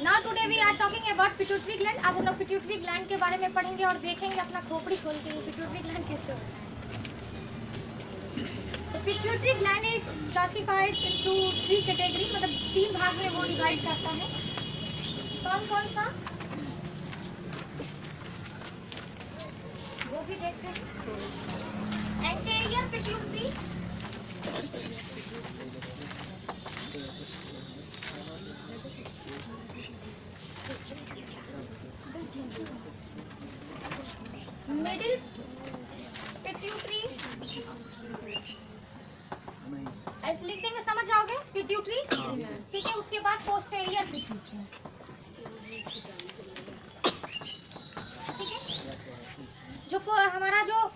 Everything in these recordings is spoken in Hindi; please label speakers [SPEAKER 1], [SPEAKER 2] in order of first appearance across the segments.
[SPEAKER 1] Now today we are talking about pituitary gland. आज हम लोग पिट्यूटरी ग्लैंड के बारे में पढ़ेंगे और देखेंगे अपना खोपड़ी खोल के पिट्यूटरी ग्लैंड कैसे होता है। तो pituitary gland is classified into 3 category, मतलब 3 भाग में वो डिवाइड करता है। कौन कौन सा वो भी देखते हैं। एंटीरियर पिट्यूटरी, मिडिल पिट्यूटरी, ऐसे लिख देंगे समझ जाओगे पिट्यूटरी, ठीक है। उसके बाद पोस्टेरियर पिट्यूटरी, ठीक है। जो हमारा जो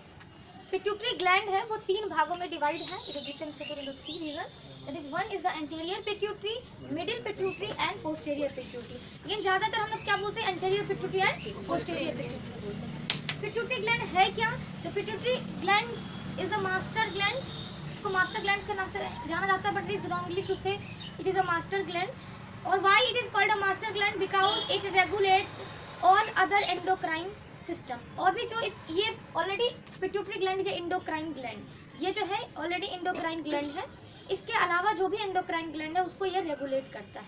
[SPEAKER 1] पिट्यूटरी ग्लैंड है वो 3 भागों में डिवाइड है। It is differentiated into 3 region. That is one is the anterior pituitary, middle pituitary and posterior pituitary. लेकिन ज्यादातर हम लोग क्या बोलते हैं, anterior pituitary and posterior pituitary बोलते हैं। पिट्यूटरी ग्लैंड है क्या? The pituitary gland is a master gland. इसको मास्टर ग्लैंड के नाम से जाना जाता है, but it is wrongly to say it is a master gland. और why it is called a master gland? Because it regulate all other endocrine system. और भी जो इस ये ऑलरेडी पिट्यूटरी ग्लैंड जो एंडोक्राइन ग्लैंड, ये जो है ऑलरेडी एंडोक्राइन ग्लैंड है। इसके अलावा जो भी एंडोक्राइन ग्लैंड है उसको ये रेगुलेट करता है।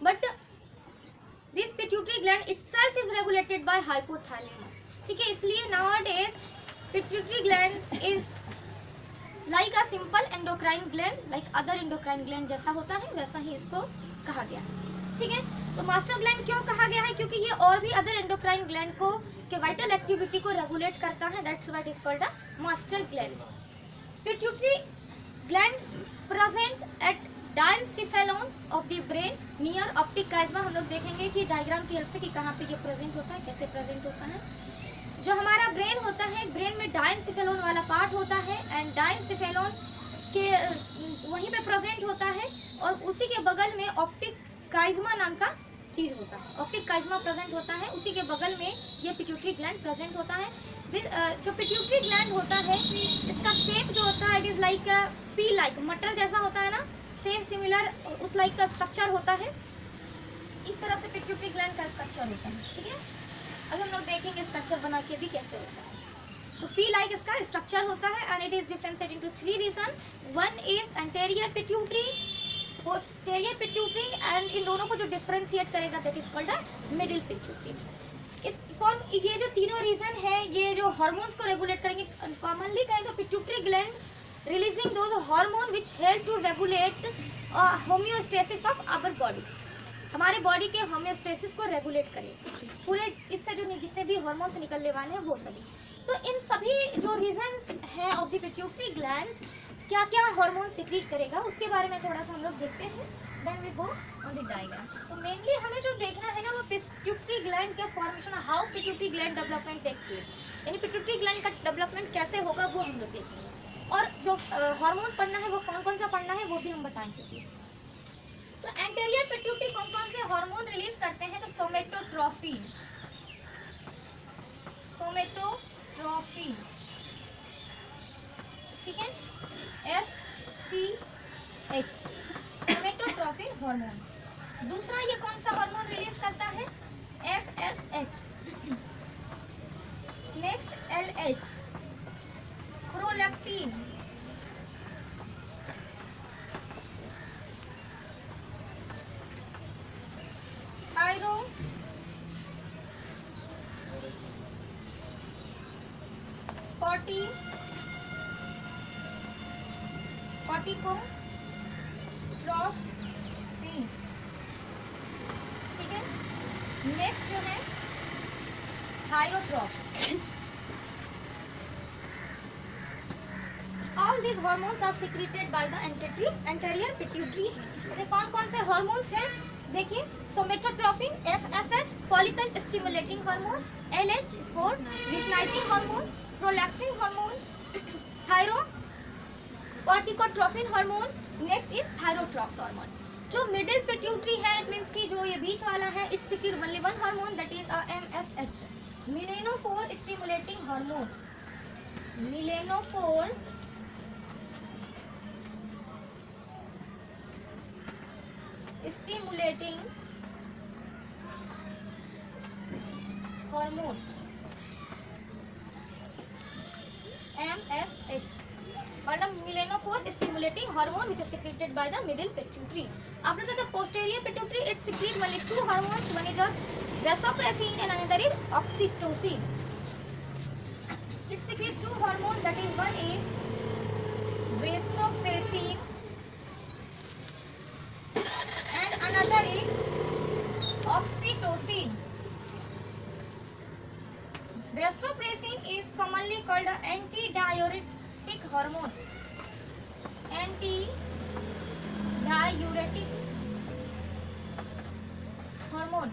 [SPEAKER 1] But this pituitary gland itself is regulated by hypothalamus, ठीक है। इसलिए nowadays pituitary gland is like a simple endocrine gland, like other endocrine gland जैसा होता है वैसा ही इसको कहा गया है, ठीक है। तो मास्टर ग्लैंड क्यों कहा गया है? क्योंकि ये और भी अदर एंडोक्राइन ग्लैंड को के वाइटल एक्टिविटी को रेगुलेट करता है। That's why it is called a master gland. Pituitary gland present at diencephalon of the brain near optic chiasma. हम लोग देखेंगे कि डायग्राम की हेल्प से कि कहाँ पे ये प्रेजेंट होता है, कैसे प्रेजेंट होता है। जो हमारा ब्रेन होता है, ब्रेन में डायनसिफेलॉन वाला पार्ट होता है एंड डायनसिफेलॉन के वहीं पे प्रेजेंट होता है। और उसी के बगल में ऑप्टिक काइज़मा नाम का चीज होता है, ऑप्टिक काइज़मा प्रेजेंट होता है। उसी के बगल में ये पिट्यूटरी ग्लैंड प्रेजेंट होता है। जो पिट्यूटरी ग्लैंड होता है इसका शेप जो होता है it is like P like, मटर जैसा होता है ना, सेम सिमिलर उस लाइक का स्ट्रक्चर होता है। इस तरह से पिट्यूटरी ग्लैंड का स्ट्रक्चर होता है, ठीक है। अब हम लोग देखेंगे स्ट्रक्चर बना के भी कैसे होता है। तो पी लाइक इसका स्ट्रक्चर होता है and it is differentiated into 3 region. One is anterior pituitary, posterior pituitary, and इन दोनों को जो डिफरेंशिएट करेगा that is called a middle pituitary. इस कौन ये जो तीनों रीजन है ये जो हार्मोन्स को रेगुलेट करेंगे। कॉमनली कहें तो pituitary gland releasing those hormone which help to regulate homeostasis of our body. हमारे बॉडी के होम्योस्टेसिस को रेगुलेट करेगा पूरे, इससे जो जितने भी हार्मोन्स निकलने वाले हैं वो सभी। तो इन सभी जो रीजन्स हैं ऑफ द पिट्यूटरी ग्लैंड्स क्या क्या हार्मोन सिक्रीट करेगा उसके बारे में थोड़ा सा हम लोग देखते हैं। Then we go on the diagram. तो मेनली हमें जो देखना है ना वो पिट्यूटरी ग्लैंड के formation, how pituitary gland development take place, यानी पिट्यूटरी ग्लैंड का डेवलपमेंट कैसे होगा वो हम लोग देखेंगे। और जो हार्मोन्स पढ़ना है वो कौन कौन सा पढ़ना है वो भी हम बताएंगे। तो एंटीरियर पिट्यूटरी कौन कौन से हार्मोन रिलीज करते हैं? तो सोमेटोट्रोफिन, सोमेटोट्रोफिन, ठीक है, STH, सोमेटोट्रोफिन हार्मोन। दूसरा ये कौन सा हार्मोन रिलीज करता है? FSH। नेक्स्ट LH, प्रोलैक्टिन, कॉर्टिकोट्रोफिन, ठीक है। नेक्स्ट जो है thyrotrophs. All these hormones are secreted by the anterior pituitary। जैसे कौन कौन से हार्मोन्स हैं देखिए, somatotrophin, FSH follicle stimulating hormone, LH for luteinising hormone, prolactin hormone, corticotrophin hormone, next is thyrotrophs hormone. जो मिडिल पिट्यूटरी है इट मींस कि जो ये बीच वाला है it secrete only one hormone that is MSH, melanophore stimulating hormone, melanophore stimulating hormone MSH और the melanophore stimulating hormone which is secreted by the middle pituitary. After the posterior pituitary, it secretes only two hormones. One is vasopressin and another is oxytocin. It secretes two hormones, that is one is vasopressin and another is oxytocin. Vasopressin is commonly called an antidiuretic hormone. Antidiuretic hormone,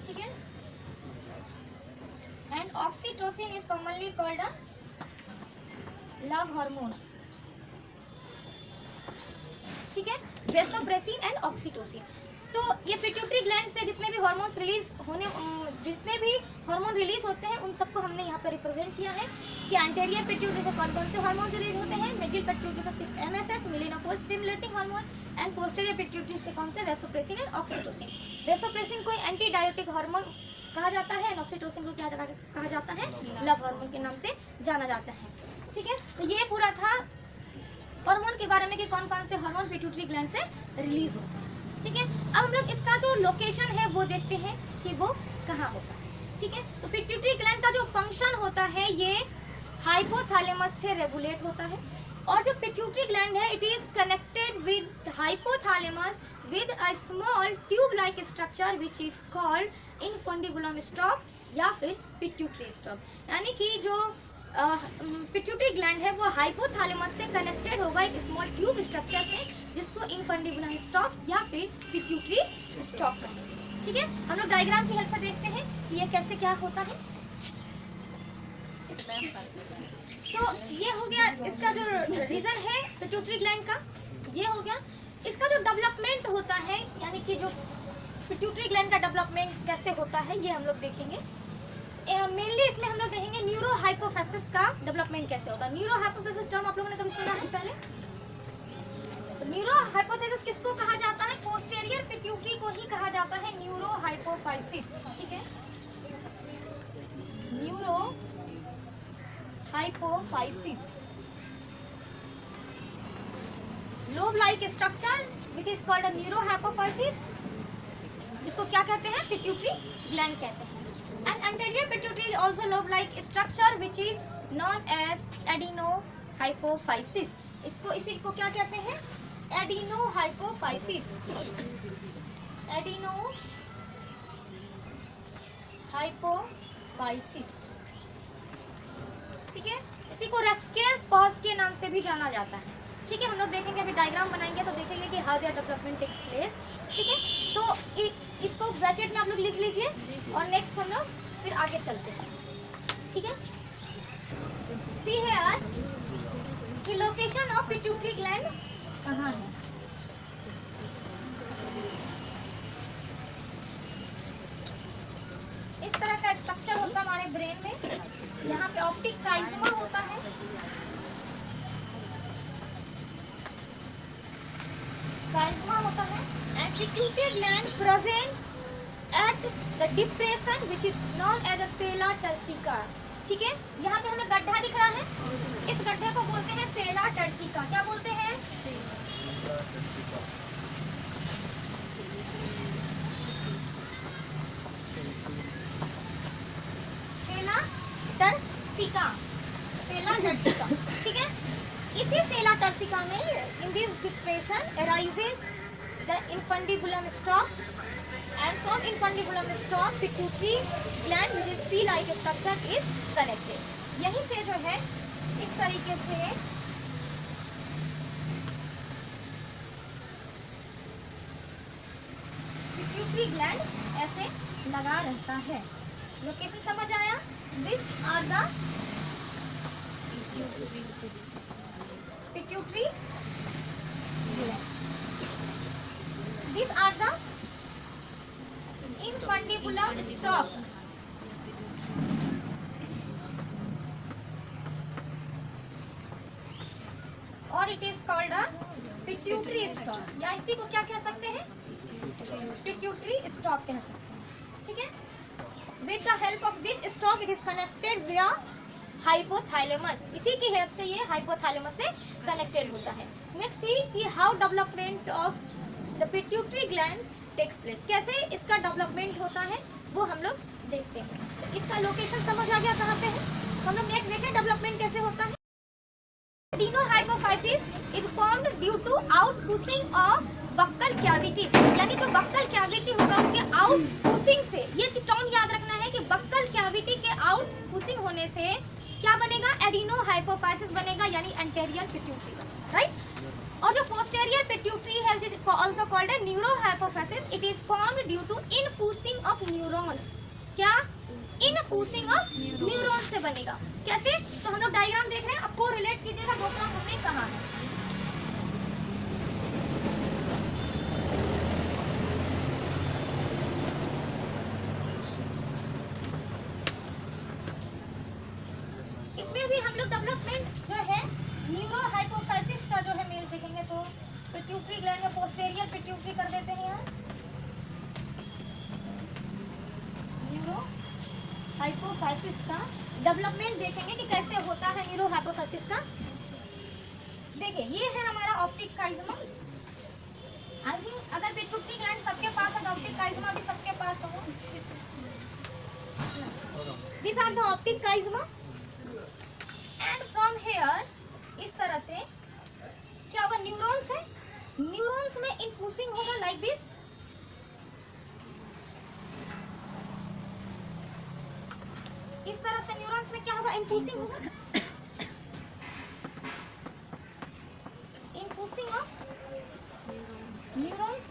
[SPEAKER 1] ठीक है? And oxytocin is commonly called a love hormone. ठीक है? Vasopressin and oxytocin. तो ये पिट्यूटरी ग्लैंड से जितने भी हार्मोन्स रिलीज होते हैं उन सबको हमने यहाँ पे रिप्रेजेंट किया है कि एंटीरियर पिट्यूटरी से कौन कौन से हार्मोन्स रिलीज होते हैं, मिडिल पिट्यूटरी से सिर्फ MSH melanophore stimulating hormone and posterior pituitary से कौन से वैसोप्रेसिन एंड ऑक्सीटोसिन. वैसोप्रेसिन को एंटी डायोटिक हार्मोन कहा जाता है एंड ऑक्सीटोसिन को क्या कहा जाता है, लव हार्मोन के नाम से जाना जाता है. ठीक है, तो ये पूरा था हार्मोन के बारे में कि कौन कौन से हार्मोन पिट्यूटरी ग्लैंड से रिलीज होते हैं. ठीक है, अब हम लोग इसका जो लोकेशन है वो देखते हैं कि वो कहाँ होता है. ठीक है, तो पिट्यूटरी ग्लैंड का जो फंक्शन होता है ये हाइपोथैलेमस से रेगुलेट होता है और जो पिट्यूटरी ग्लैंड है it is connected with hypothalamus with a small tube like structure which is called infundibulum stock या फिर पिट्यूटरी स्टॉक. यानी कि जो पिट्यूटरी ग्लैंड है वो हाइपोथैलेमस से कनेक्टेड होगा एक स्मॉल ट्यूब स्ट्रक्चर से जिसको इनफंडिबुलम स्टॉक या फिर पिट्यूटरी स्टॉक कहते हैं. ठीक है, हम लोग डायग्राम की हेल्प से देखते हैं कि ये कैसे क्या होता है. तो ये हो गया इसका जो रीजन है पिट्यूटरी ग्लैंड का, ये हो गया. इसका जो डेवलपमेंट होता है यानी कि जो पिट्यूटरी ग्लैंड का डेवलपमेंट कैसे होता है ये हम लोग देखेंगे. मेनली इसमें हम लोग देखेंगे न्यूरो हाइपोफिसिस का डेवलपमेंट कैसे होता है. न्यूरो हाइपोफिसिस टर्म आप लोगों ने कभी सुना है पहले? तो न्यूरो हाइपोफिसिस किसको कहा जाता है? पोस्टीरियर पिट्यूटरी को ही कहा जाता है न्यूरो हाइपोफिसिस. ठीक है, neuro hypophysis lobe like structure which is called a neuro hypophysis, जिसको क्या कहते हैं? पिट्यूटरी ग्लैंड कहते हैं. And anterior pituitary is also lobe-like structure which is known as adenohypophysis. इसी को क्या कहते हैं? Adenohypophysis. Adenohypophysis. ठीक है, इसी को रैकेस पॉज के नाम से भी जाना जाता है. ठीक है, हम लोग देखेंगे अभी डायग्राम बनाएंगे तो देखेंगे कि how their development takes place. ठीक है, तो इसको ब्रैकेट में आप लोग लिख लीजिए और नेक्स्ट हम लोग फिर आगे चलते हैं. ठीक है, सी है यार कि लोकेशन ऑफ पिट्यूटरी ग्लैंड कहाँ है. इस तरह का स्ट्रक्चर होता है हमारे ब्रेन में. यहाँ पे ऑप्टिक काइज़मा होता है, काइज़मा होता है and pituitary gland present at the depression which is known as a sella turcica. ठीक है, यहाँ पे हमें गड्ढा दिख रहा है, इस गड्ढे को बोलते हैं सेला टर्सिका. क्या बोलते हैं? सेला टर्सिका, सेला टर्सिका. ठीक है, इसी सेला टर्सिका में in this depression arises the infundibulum stalk and from infundibulum stalk pituitary gland which is pea-like structure is connected. यहीं से जो है इस तरीके से पिट्यूटरी ग्लैंड ऐसे लगा रहता है. लोकेशन समझ आया? These are the pituitary gland. These are the infundibulum stalk. और it is called a pituitary stalk. या इसी को क्या कह सकते हैं? पिट्यूटरी स्टॉक कह सकते हैं. ठीक है, with the help of this stock it is connected विया हाइपोथैलेमस, इसी की हेल्प से ये हाइपोथैलेमस से कनेक्टेड होता है। नेक्स्ट सी कि how development of the pituitary gland takes place, कैसे इसका डेवलपमेंट होता है वो हम लोग देखते हैं। तो इसका लोकेशन समझ आ गया कहाँ पे है। हम लोग नेक्स्ट देखें डेवलपमेंट कैसे होता है। Adenohypophysis is formed due to outpushing of buccal cavity, यानी जो बक्कल कैविटी होगा उसके आउटपुशिंग से, ये टर्म याद रखना है कि बक्कल कैविटी के आउटपुशिंग होने से क्या बनेगा, एडिनोहाइपोफाइसिस बनेगा, यानी एंटेरियर पिट्यूटरी, राइट। और जो पोस्टेरियर पिट्यूटरी है आल्सो कॉल्ड है neurohypophysis, it is formed due to inpushing of neurons, क्या इनपुशिंग ऑफ न्यूरॉन्स से बनेगा। कैसे, तो हम लोग डायग्राम देख रहे हैं, आपको रिलेट कीजिएगा दो टर्म हमने कहा है। इसमें भी हम लोग डेवलपमेंट जो है न्यूरोहाइपोफाइसिस का जो है मेल देखेंगे, तो पिट्यूटरी ग्लैंड में पोस्टेरियर पिट्यूटरी कर देते हैं यहाँ, न्यूरोहाइपोफाइसिस का डेवलपमेंट देखेंगे कि कैसे होता है न्यूरोहाइपोफाइसिस का। देखिए ये है हमारा ऑप्टिक काइज़मा, आई थिंक अगर पिट्यूटरी ग्लैंड सबके पास है तो ऑप्टिक काइज़मा भी सबके पास होगा। These are the optic chiasma and from here इस तरह से क्या होगा, न्यूरॉन्स है, न्यूरॉन्स में इनपुशिंग होगा लाइक दिस, इस तरह से न्यूरॉन्स में क्या होगा, इनपुशिंग होगा, इनपुशिंग ऑफ न्यूरॉन्स,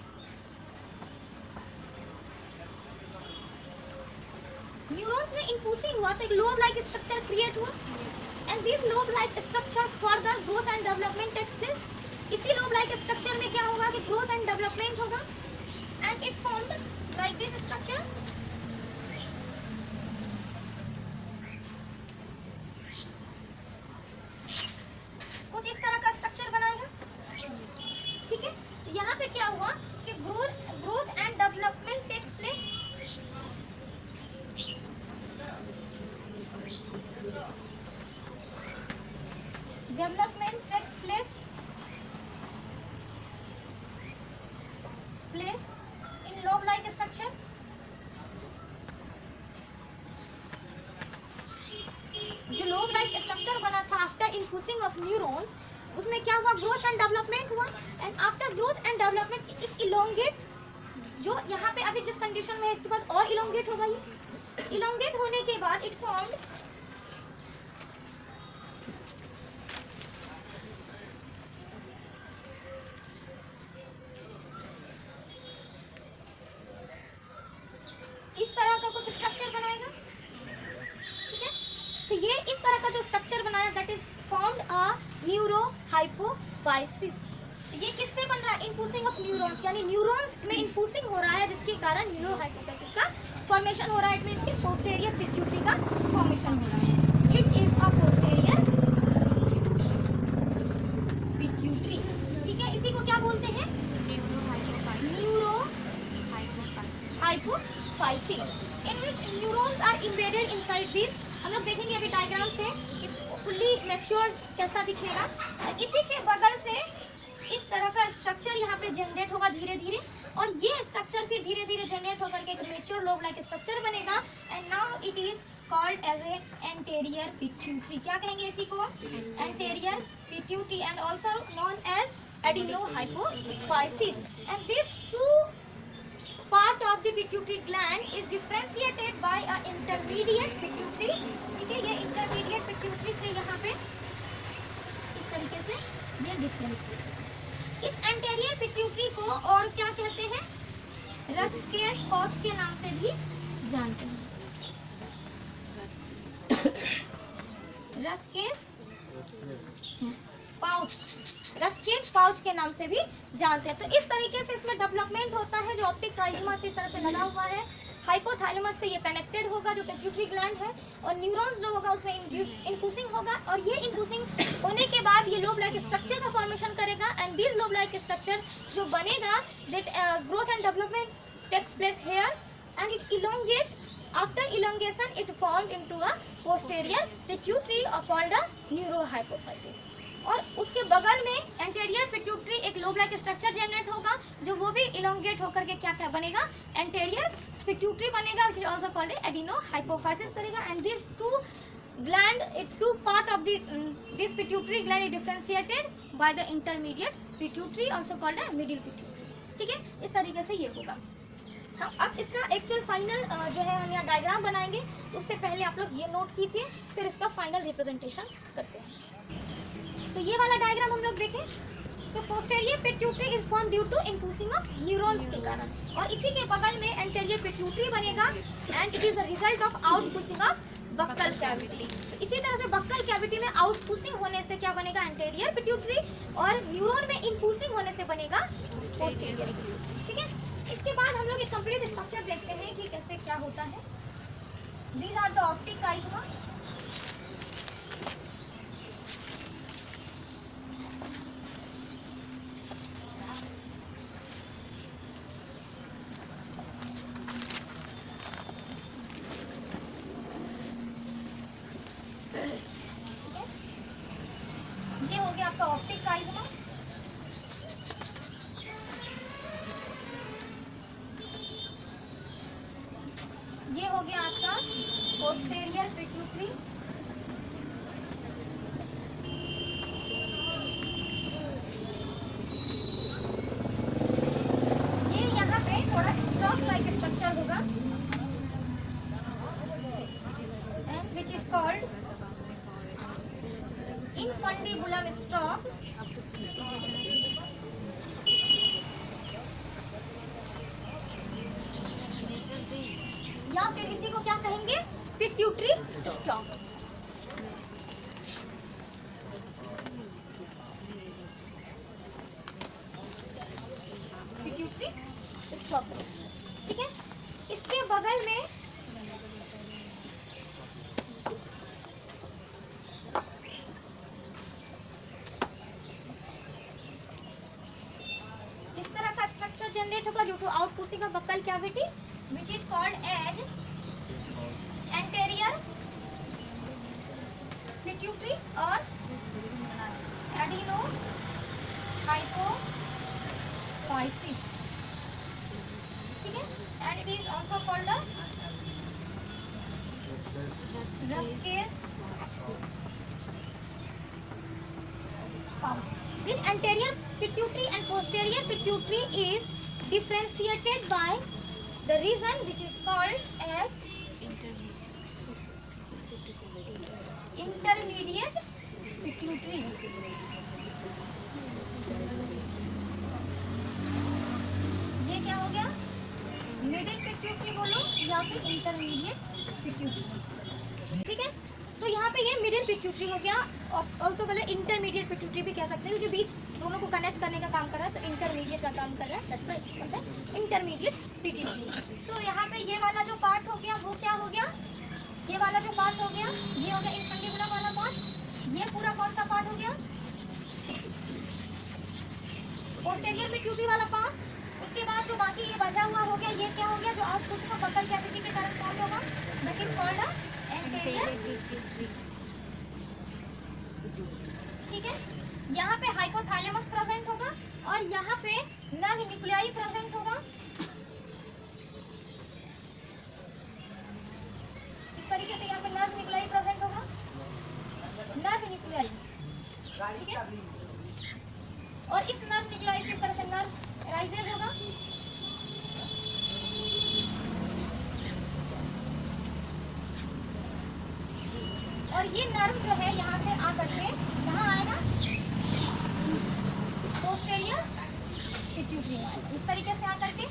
[SPEAKER 1] न्यूरॉन्स में इनपुशिंग हुआ तो एक लोब लाइक स्ट्रक्चर क्रिएट हुआ, and this lobe like structure further growth and development takes place. इसी लोब लाइक स्ट्रक्चर में क्या होगा कि ग्रोथ एंड डेवलपमेंट होगा, and it formed like this structure, कुछ इस तरह का स्ट्रक्चर बनाएगा, ठीक है। यहाँ पे क्या हुआ कि growth and development takes place, development takes place in lobe like structure. जो लोब लाइक स्ट्रक्चर बना था आफ्टर इनपुशिंग ऑफ न्यूरॉन्स, उसमें क्या हुआ, ग्रोथ एंड डेवलपमेंट हुआ, and after growth and development it elongate, जो यहाँ पे अभी जिस कंडीशन में है इसके बाद और इलोंगेट होगा, ये इलोंगेट होने के बाद इट फॉर्म्ड इस तरह का कुछ स्ट्रक्चर बनाएगा, ठीक है। तो ये इस तरह का जो स्ट्रक्चर बनाया that is formed a neurohypophysis. ये किससे बन रहा है, इनपुशिंग ऑफ न्यूरॉन्स, यानी न्यूरॉन्स में इनपुशिंग हो रहा है जिसके कारण न्यूरोहाइपोफाइसिस का फॉर्मेशन हो रहा है। इट मींस कि पोस्टेरियर पिट्यूटरी का फॉर्मेशन हो रहा है। It is a posterior pituitary, ठीक है। इसी को क्या बोलते हैं, neurohypophysis, in which neurons are embedded inside this. हम लोग देखेंगे अभी डायग्राम से कि फुल्ली मैच्योर कैसा दिखेगा। इसी के बगल से इस तरह का स्ट्रक्चर यहाँ पे जनरेट होगा धीरे धीरे, और ये स्ट्रक्चर फिर धीरे धीरे जनरेट होकर के एक मैच्योर लोब लाइक स्ट्रक्चर बनेगा, and now it is called as a anterior pituitary. क्या कहेंगे इसी को, anterior pituitary, and also known as adenohypophysis. And this two part of the pituitary gland is differentiated by a intermediate pituitary, ठीक है। ये intermediate pituitary से यहाँ पे इस तरीके से ये डिफरेंशिएट। इस anterior pituitary को और क्या कहते हैं, रथ के कौच के नाम से भी जानते हैं, रथ के पाउच, रथ के पाउच के नाम से भी जानते हैं। तो इस तरीके से इसमें डेवलपमेंट होता है। जो ऑप्टिक काइज़मा इस तरह से लगा हुआ है, हाइपोथैलेमस से ये कनेक्टेड होगा जो पिट्यूटरी ग्लैंड है, और न्यूरॉन्स जो होगा उसमें इनपुशिंग होगा, और ये इनपुशिंग होने के बाद ये लोब लाइक स्ट्रक्चर का फॉर्मेशन करेगा, and this lobe like structure जो बनेगा that growth and development takes place here, and it elongate, after elongation it formed into a posterior pituitary or called a neurohypophysis. और उसके बगल में एंटेरियर पिट्यूटरी एक लोब लाइक स्ट्रक्चर जनरेट होगा जो वो भी इलोंगेट होकर के क्या क्या बनेगा, एंटेरियर पिट्यूटरी बनेगा, which is also called adenohypophysis करेगा. And this two gland, two part of this pituitary gland is differentiated by the intermediate pituitary also called a middle pituitary. ठीक है, इस तरीके से ये होगा. अब इसका एक्चुअल फाइनल जो है हम यहाँ डायग्राम बनाएंगे. उससे पहले आप लोग ये नोट कीजिए, फिर इसका फाइनल रिप्रेजेंटेशन करते हैं. तो ये वाला डायग्राम हम लोग देखें तो posterior pituitary is form due to inpushing of neurons के कारण, और इसी के बगल में एंटेरियर पिट्यूटरी बनेगा and it is a result of outpushing of buccal cavity. तो इसी तरह से बक्कल कैविटी में आउटपुसिंग होने से क्या बनेगा, एंटेरियर पिट्यूटरी, और न्यूरॉन में इनपुसिंग होने से बनेगा पोस्टेरियर पिट्यूटरी. ठीक है, इसके बाद हम लोग एक कंप्लीट स्ट्रक्चर देखते हैं कि कैसे क्या होता है. These are the optic chiasma. ये हो गया आपका ऑप्टिक काइज़मा. ये हो गया आपका पोस्टेरियर पिट्यूटरी. ये यहाँ पे थोड़ा स्टॉक लाइक स्ट्रक्चर होगा and which is called infundibulum stalk. या फिर इसी को क्या कहेंगे, पिट्यूटरी स्टॉक. Pituitary stock. ठीक है, इसके बगल में जनरेट होगा due to outpushing of buccal cavity which is called as anterior pituitary or adenohypophysis. ठीक है, and it is also called a Ruff's pouch. Then anterior pituitary and posterior pituitary is differentiated by the region which is called as intermediate pituitary. ये क्या हो गया, मिडिल पिट्यूटरी बोलो या फिर इंटरमीडिएट पिट्यूटरी. ठीक है, तो यहाँ पे ये मिडिल पिट्यूटरी हो गया, ऑल्सो बोले इंटरमीडिएट पिट्यूटरी भी कह सकते हैं क्योंकि बीच दोनों को कनेक्ट करने का काम कर रहा है, तो इंटरमीडिएट का काम कर रहा है, दैट्स व्हाई बोलते हैं इंटरमीडिएट पिट्यूटरी. तो यहाँ पे ये वाला जो पार्ट हो गया वो क्या हो गया, ये वाला जो पार्ट हो गया ये हो गया इनफंडिबुलम वाला पार्ट. ये पूरा कौन सा पार्ट हो गया, पोस्टेरियर पिट्यूटरी वाला पार्ट. उसके बाद जो बाकी ये बचा हुआ हो गया ये क्या हो गया, जो आउटपुट का बक्कल कैविटी के कारण फॉर्म होगा, that is called anterior pituitary. ठीक है, यहाँ पे हाइपोथैलेमस प्रेजेंट होगा और यहाँ पे नर्व न्यूक्लियाई प्रेजेंट होगा. इस तरीके से यहाँ पे नर्व न्यूक्लियाई प्रेजेंट होगा, नर्व न्यूक्लियाई. ठीक है, और इस नर्व न्यूक्लियाई से इस तरह से नर्व राइजेज होगा. और ये नर्व जो है यहाँ से आकर के कहाँ आएगा, पोस्टेरियर पिट्यूटरी में आएगा. इस तरीके से आकर के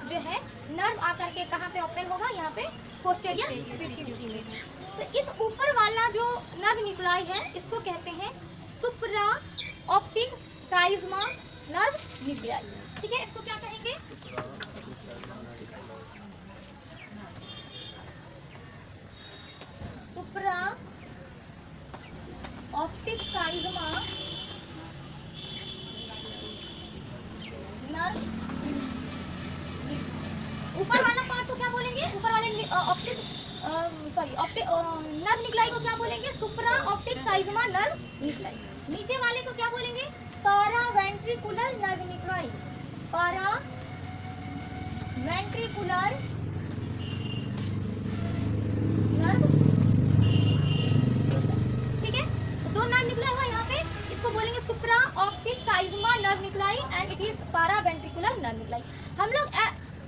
[SPEAKER 1] जो है नर्व आकर के कहाँ पे ओपन होगा, यहाँ पे पोस्टेरियर पिट्यूटरी में. तो इस ऊपर वाला जो नर्व न्यूक्लाई है इसको कहते हैं सुप्रा ऑप्टिक काइज़मा नर्व न्यूक्लाई. ठीक है, इसको क्या कहेंगे, ऊपर वाला पार्ट को क्या बोलेंगे, ऊपर वाले ऑप्टिक नर्व निकलाई को क्या बोलेंगे, सुप्रा ऑप्टिक काइजमा नर्व निकलाई। नीचे वाले को क्या बोलेंगे, पारा वेंट्रिकुलर नर्व निकलाई, पारा वेंट्रिकुलर नर्व। ठीक है, दो नर्व निकला हुआ यहाँ पे, इसको बोलेंगे supra optic chiasma nerve nuclei and it is para ventricular nerve nuclei. हम लोग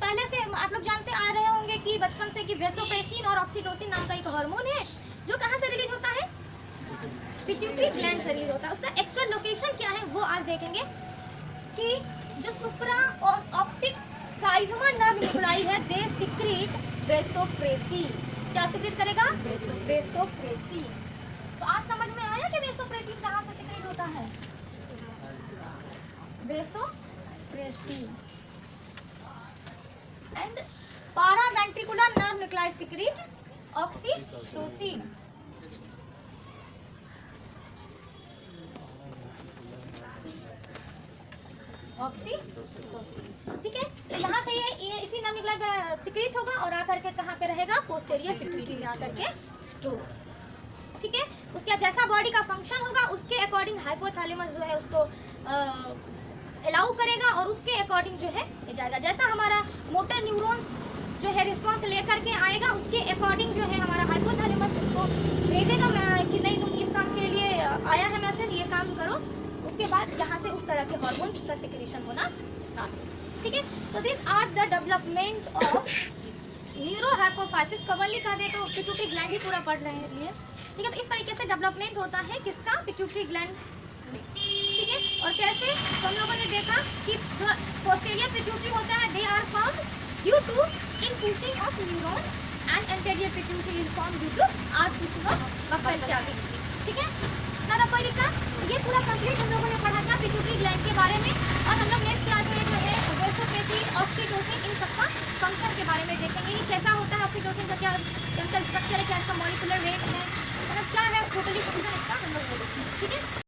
[SPEAKER 1] पहले से आप लोग जानते आ रहे होंगे कि बचपन से कि वेसोप्रेसिन और ऑक्सीटोसिन नाम का एक हार्मोन है जो कहाँ से रिलीज होता है, पिट्यूटरी ग्लैंड से रिलीज होता है। उसका एक्चुअल लोकेशन क्या है वो आज देखेंगे कि जो सुप्रा और ऑप्टिक काइजमा नर्व निकलाई है दे सिक्रीट वेसोप्रेसिन। क्या सिक्रीट करेगा, वेसोप्रेसिन। तो आज समझ में आया कि वेसोप्रेसिन कहाँ से सिक्रीट होता है, vasopressin. And paraventricular nerve nuclei secrete oxytocin. Oxytocin, ठीक है। तो यहाँ से ये इसी नर्व निकलाई सिक्रीट होगा और आकर के कहाँ पे रहेगा, पोस्टीरियर पिट्यूटरी में आकर के स्टोर। ठीक है, उसका जैसा बॉडी का फंक्शन होगा उसके अकॉर्डिंग हाइपोथैलेमस जो है उसको अलाउ करेगा और उसके अकॉर्डिंग जो है ये जाएगा। जैसा हमारा मोटर न्यूरॉन्स जो है रिस्पॉन्स लेकर के आएगा उसके अकॉर्डिंग जो है हमारा हाइपोथैलेमस उसको भेजेगा कि नहीं तुम इस काम के लिए आया है मैसेज, ये काम करो। उसके बाद यहाँ से उस तरह के हार्मोन्स का सिक्रेशन होना स्टार्ट। ठीक है, तो this are the development of neurohypophysis. कवरली कह दे तो पिट्यूटरी ग्लैंड ही पूरा पढ़ रहे हैं लिए। ठीक है, तो इस तरीके से डेवलपमेंट होता है किसका, पिट्यूटरी ग्लैंड में। ठीक है, और कैसे तो हम लोगों ने देखा कि जो पोस्टीरियर पिट्यूटरी होता है they are found due to in pushing of neurons and anterior pituitary is found due to are pushing of buccal cavity. ठीक है, ना कोई दिक्कत। ये पूरा कंप्लीट हम लोगों ने पढ़ा था पिट्यूटरी ग्लैंड के बारे में और हम लोग नेक्स्ट क्लास में जो है वेसोप्रेसिन, ऑक्सीटोसिन इन सबका फंक्शन के बारे में देखेंगे कि कैसा होता है, ऑक्सीटोसिन का क्या केमिकल स्ट्रक्चर है, क्या इसका मॉलिक्यूलर वेट है, मतलब क्या है टोटली फंक्शन इसका हम लोग देखेंगे। ठीक है।